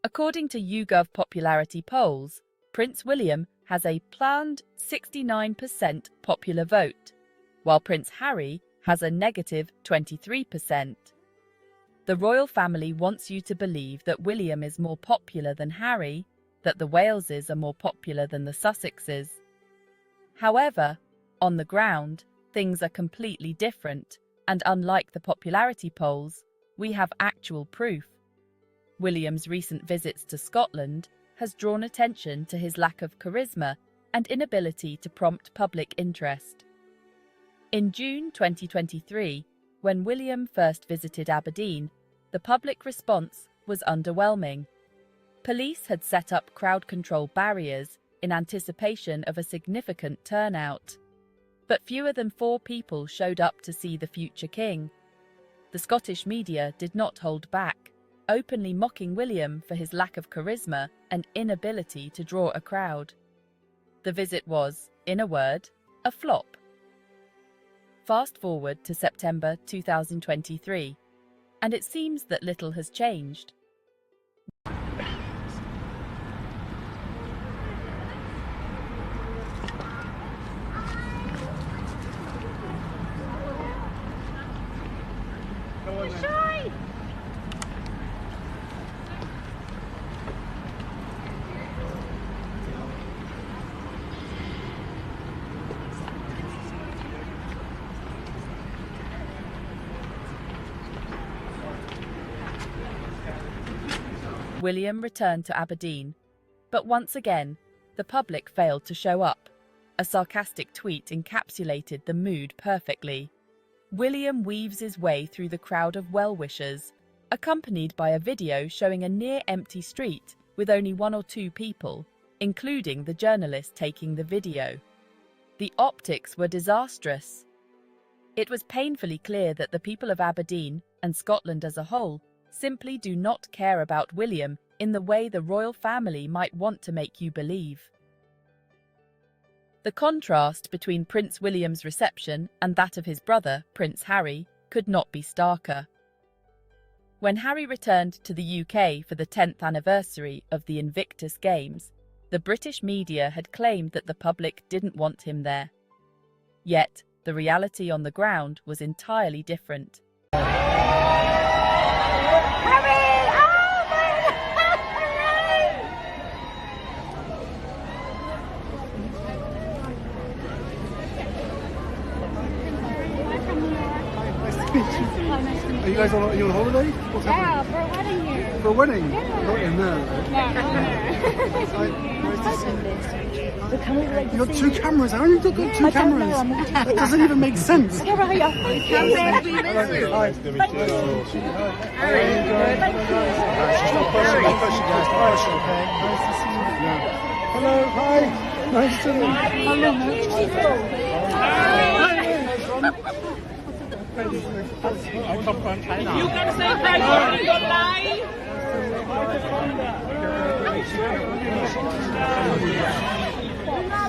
According to YouGov popularity polls, Prince William has a planned 69% popular vote, while Prince Harry has a negative 23%. The royal family wants you to believe that William is more popular than Harry, that the Waleses are more popular than the Sussexes. However, on the ground, things are completely different, and unlike the popularity polls, we have actual proof. William's recent visits to Scotland has drawn attention to his lack of charisma and inability to prompt public interest. In June 2023, when William first visited Aberdeen, the public response was underwhelming. Police had set up crowd control barriers in anticipation of a significant turnout. But fewer than 4 people showed up to see the future king. The Scottish media did not hold back, openly mocking William for his lack of charisma and inability to draw a crowd. The visit was, in a word, a flop. Fast forward to September 2023, and it seems that little has changed. William returned to Aberdeen, but once again, the public failed to show up. A sarcastic tweet encapsulated the mood perfectly. William weaves his way through the crowd of well-wishers, accompanied by a video showing a near-empty street with only 1 or 2 people, including the journalist taking the video. The optics were disastrous. It was painfully clear that the people of Aberdeen, and Scotland as a whole, simply do not care about William in the way the royal family might want to make you believe. The contrast between Prince William's reception and that of his brother, Prince Harry, could not be starker. When Harry returned to the UK for the 10th anniversary of the Invictus Games, the British media had claimed that the public didn't want him there. Yet, the reality on the ground was entirely different. Are you guys on holiday? What's happening? For a wedding here. For a wedding? Yeah. Not in there. You got 2 cameras. How have you got 2 cameras? It doesn't even make sense. Hi. Hello, hi. Nice to meet you. I come from China. You can say hi in your life.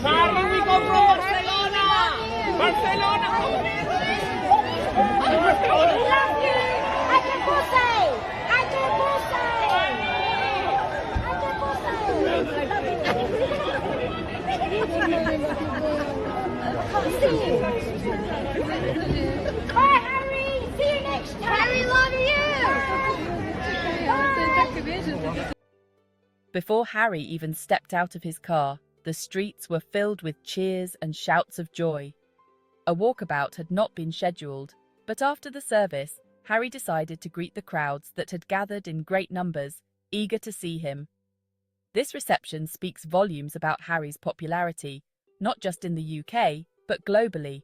Harry, we go from Barcelona. Barcelona. Bye, Harry. See you next time. Harry, love you. Before Harry even stepped out of his car, the streets were filled with cheers and shouts of joy. A walkabout had not been scheduled, but after the service, Harry decided to greet the crowds that had gathered in great numbers, eager to see him. This reception speaks volumes about Harry's popularity, not just in the UK, but globally.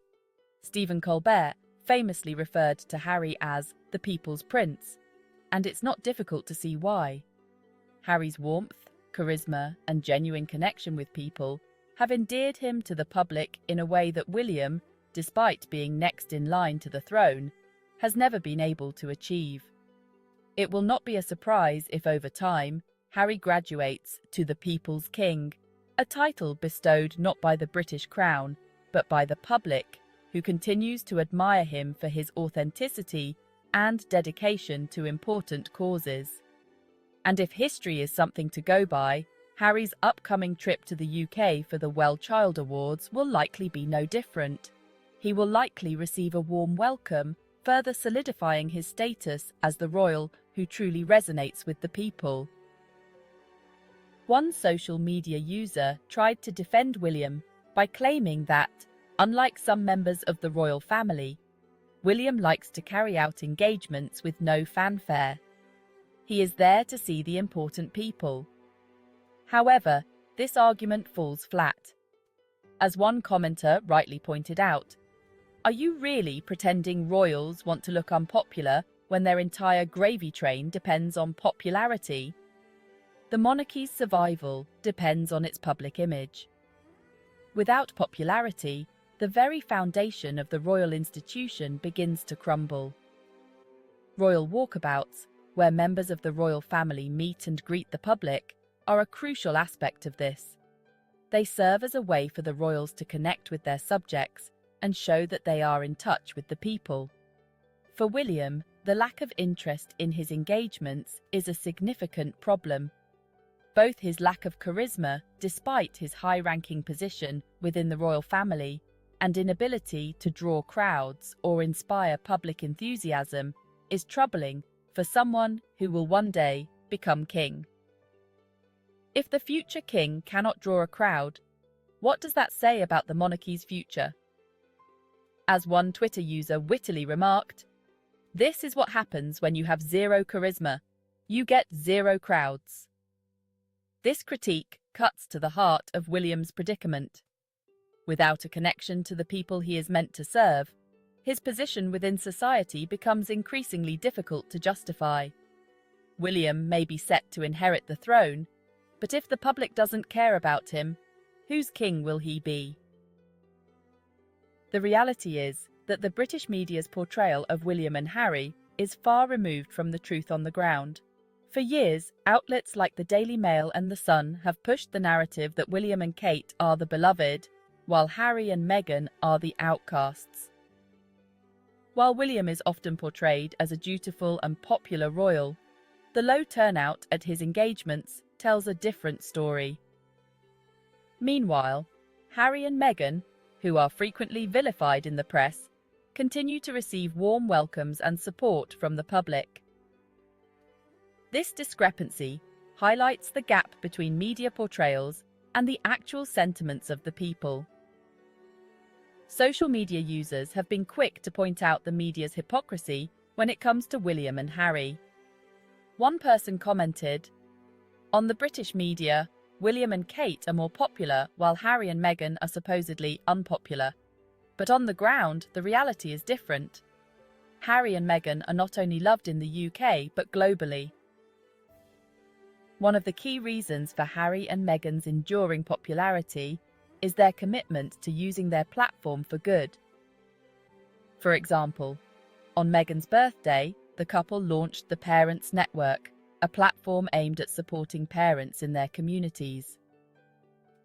Stephen Colbert famously referred to Harry as the People's Prince, and it's not difficult to see why. Harry's warmth, charisma, and genuine connection with people have endeared him to the public in a way that William, despite being next in line to the throne, has never been able to achieve. It will not be a surprise if over time, Harry graduates to the People's King, a title bestowed not by the British Crown, but by the public, who continues to admire him for his authenticity and dedication to important causes. And if history is something to go by, Harry's upcoming trip to the UK for the Well Child Awards will likely be no different. He will likely receive a warm welcome, further solidifying his status as the royal who truly resonates with the people. One social media user tried to defend William by claiming that, unlike some members of the royal family, William likes to carry out engagements with no fanfare. He is there to see the important people. However, this argument falls flat. As one commenter rightly pointed out, are you really pretending royals want to look unpopular when their entire gravy train depends on popularity? The monarchy's survival depends on its public image. Without popularity, the very foundation of the royal institution begins to crumble. Royal walkabouts, where members of the royal family meet and greet the public, are a crucial aspect of this. They serve as a way for the royals to connect with their subjects and show that they are in touch with the people. For William, the lack of interest in his engagements is a significant problem. Both his lack of charisma, despite his high-ranking position within the royal family, and inability to draw crowds or inspire public enthusiasm is troubling for someone who will one day become king. If the future king cannot draw a crowd, what does that say about the monarchy's future? As one Twitter user wittily remarked, "This is what happens when you have zero charisma. You get zero crowds." This critique cuts to the heart of William's predicament. Without a connection to the people he is meant to serve, his position within society becomes increasingly difficult to justify. William may be set to inherit the throne, but if the public doesn't care about him, whose king will he be? The reality is that the British media's portrayal of William and Harry is far removed from the truth on the ground. For years, outlets like the Daily Mail and The Sun have pushed the narrative that William and Kate are the beloved, while Harry and Meghan are the outcasts. While William is often portrayed as a dutiful and popular royal, the low turnout at his engagements tells a different story. Meanwhile, Harry and Meghan, who are frequently vilified in the press, continue to receive warm welcomes and support from the public. This discrepancy highlights the gap between media portrayals and the actual sentiments of the people. Social media users have been quick to point out the media's hypocrisy when it comes to William and Harry. One person commented, "On the British media, William and Kate are more popular while Harry and Meghan are supposedly unpopular. But on the ground, the reality is different. Harry and Meghan are not only loved in the UK, but globally." One of the key reasons for Harry and Meghan's enduring popularity is their commitment to using their platform for good. For example, on Meghan's birthday, the couple launched the Parents Network, a platform aimed at supporting parents in their communities.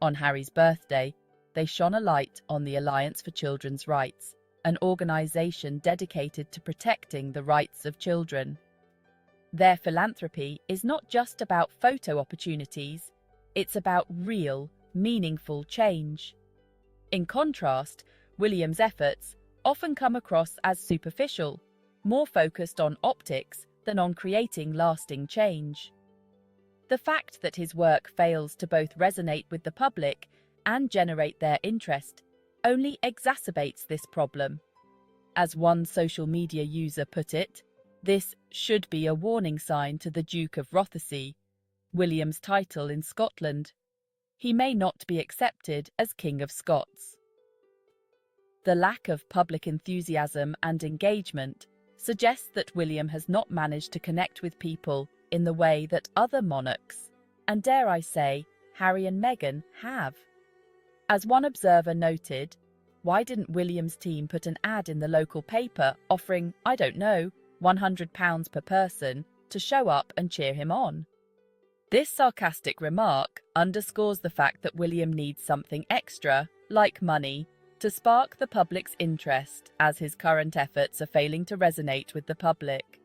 On Harry's birthday, they shone a light on the Alliance for Children's Rights, an organisation dedicated to protecting the rights of children. Their philanthropy is not just about photo opportunities, it's about real, meaningful change. In contrast, William's efforts often come across as superficial, more focused on optics than on creating lasting change. The fact that his work fails to both resonate with the public and generate their interest only exacerbates this problem. As one social media user put it, this should be a warning sign to the Duke of Rothesay, William's title in Scotland. He may not be accepted as King of Scots. The lack of public enthusiasm and engagement suggests that William has not managed to connect with people in the way that other monarchs, and dare I say, Harry and Meghan, have. As one observer noted, why didn't William's team put an ad in the local paper offering, I don't know, £100 per person to show up and cheer him on? This sarcastic remark underscores the fact that William needs something extra, like money, to spark the public's interest, as his current efforts are failing to resonate with the public.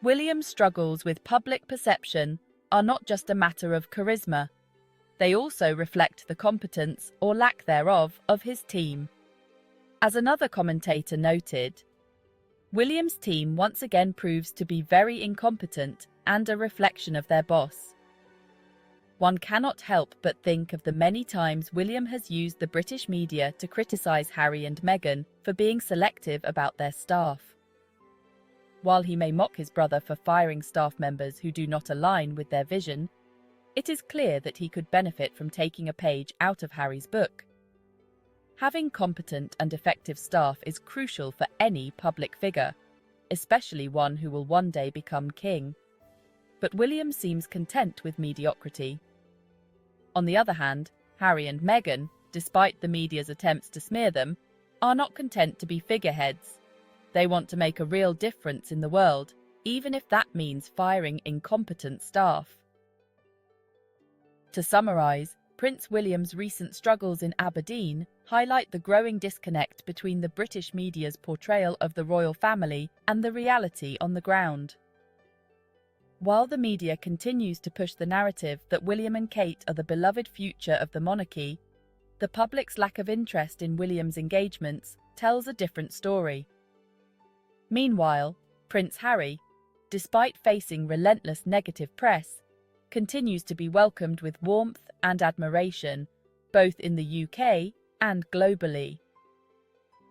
William's struggles with public perception are not just a matter of charisma. They also reflect the competence, or lack thereof, of his team. As another commentator noted, William's team once again proves to be very incompetent and a reflection of their boss. One cannot help but think of the many times William has used the British media to criticise Harry and Meghan for being selective about their staff. While he may mock his brother for firing staff members who do not align with their vision, it is clear that he could benefit from taking a page out of Harry's book. Having competent and effective staff is crucial for any public figure, especially one who will one day become king. But William seems content with mediocrity. On the other hand, Harry and Meghan, despite the media's attempts to smear them, are not content to be figureheads. They want to make a real difference in the world, even if that means firing incompetent staff. To summarise, Prince William's recent struggles in Aberdeen highlight the growing disconnect between the British media's portrayal of the royal family and the reality on the ground. While the media continues to push the narrative that William and Kate are the beloved future of the monarchy, the public's lack of interest in William's engagements tells a different story. Meanwhile, Prince Harry, despite facing relentless negative press, continues to be welcomed with warmth and admiration, both in the UK and globally.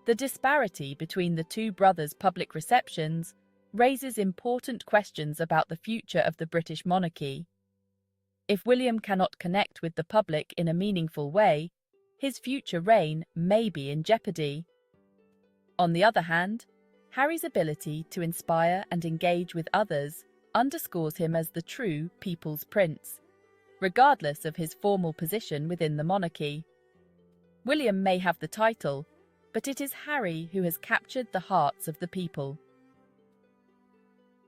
The disparity between the two brothers' public receptions raises important questions about the future of the British monarchy. If William cannot connect with the public in a meaningful way, his future reign may be in jeopardy. On the other hand, Harry's ability to inspire and engage with others underscores him as the true people's prince, regardless of his formal position within the monarchy. William may have the title, but it is Harry who has captured the hearts of the people.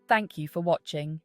Thank you for watching.